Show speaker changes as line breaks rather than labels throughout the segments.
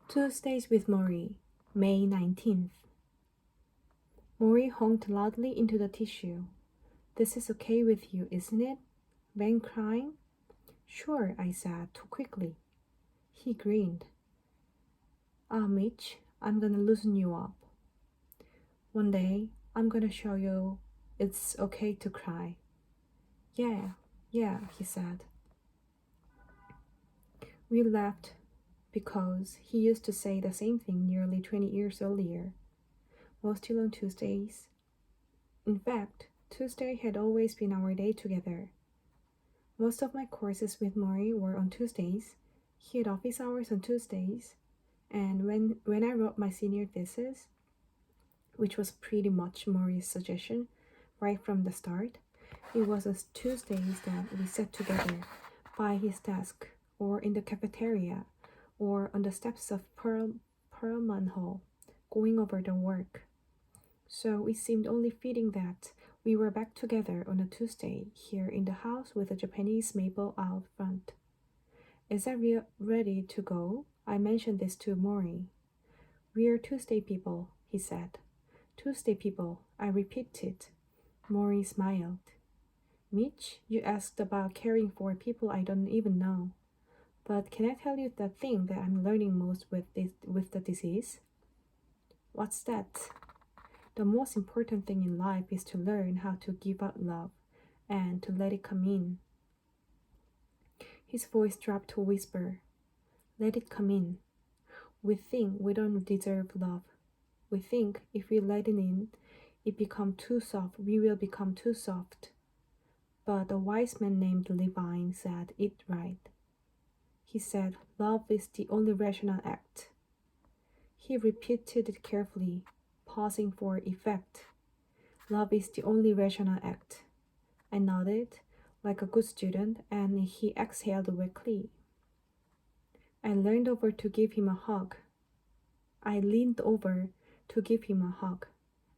Tuesdays with Morrie, May 19th. Morrie honked loudly into the tissue. "This is okay with you, isn't it?" Ben crying. "Sure," I said, too quickly. He grinned. "Ah, Mitch, I'm gonna loosen you up. One day, I'm gonna show you it's okay to cry." Yeah, he said. We laughed because he used to say the same thing nearly 20 years earlier, mostly on Tuesdays. In fact, Tuesday had always been our day together. Most of my courses with Morrie were on Tuesdays. He had office hours on Tuesdays. And when I wrote my senior thesis, which was pretty much Morrie's suggestion right from the start, it was on Tuesdays that we sat together by his desk or in the cafeteria or on the steps of Perlman Hall, going over the work. So it seemed only fitting that we were back together on a Tuesday here in the house with a Japanese maple out front. "Is that ready to go?" I mentioned this to Morrie. "We're Tuesday people," he said. "Tuesday people," I repeated. Morrie smiled. "Mitch, you asked about caring for people I don't even know. But can I tell you the thing that I'm learning most with the disease?" "What's that?" "The most important thing in life is to learn how to give out love and to let it come in." His voice dropped to a whisper. "Let it come in. We think we don't deserve love. We think if we let it in, it become too soft, we will become too soft. But a wise man named Levine said it right. He said love is the only rational act." He repeated it carefully, pausing for effect. "Love is the only rational act." I nodded, like a good student, and he exhaled weakly. I leaned over to give him a hug.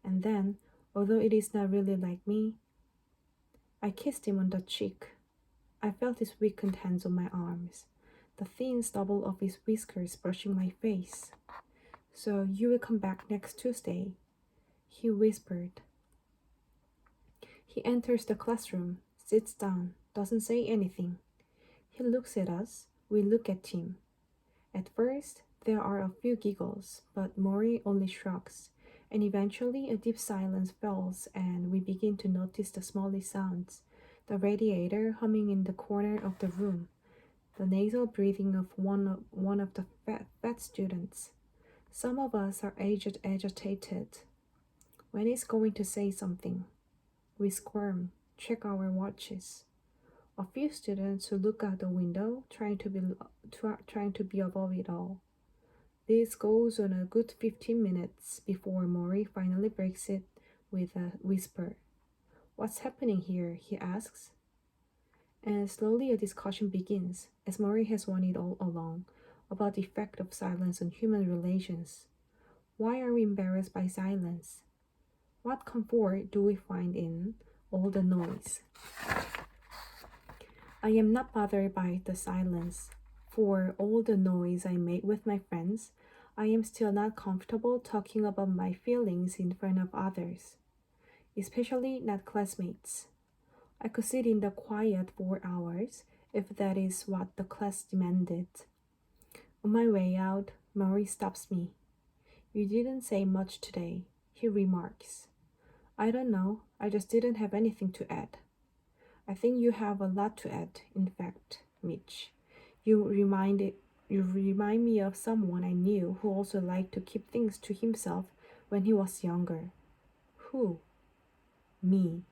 And then, although it is not really like me, I kissed him on the cheek. I felt his weakened hands on my arms, the thin stubble of his whiskers brushing my face. "So you will come back next Tuesday," he whispered. He enters the classroom, sits down, doesn't say anything. He looks at us, we look at him. At first, there are a few giggles, but Morrie only shrugs, and eventually a deep silence falls and we begin to notice the smallest sounds, the radiator humming in the corner of the room, the nasal breathing of one of the fat students. Some of us are agitated. When he's going to say something, we squirm, check our watches. A few students who look out the window, trying to be above it all. This goes on a good 15 minutes before Morrie finally breaks it with a whisper. "What's happening here?" he asks. And slowly a discussion begins, as Morrie has wanted all along, about the effect of silence on human relations. Why are we embarrassed by silence? What comfort do we find in all the noise? I am not bothered by the silence. For all the noise I make with my friends, I am still not comfortable talking about my feelings in front of others, especially not classmates. I could sit in the quiet for hours if that is what the class demanded. On my way out, Morrie stops me. "You didn't say much today," he remarks. "I don't know, I just didn't have anything to add." "I think you have a lot to add, in fact, Mitch. You remind me of someone I knew who also liked to keep things to himself when he was younger." "Who?" "Me.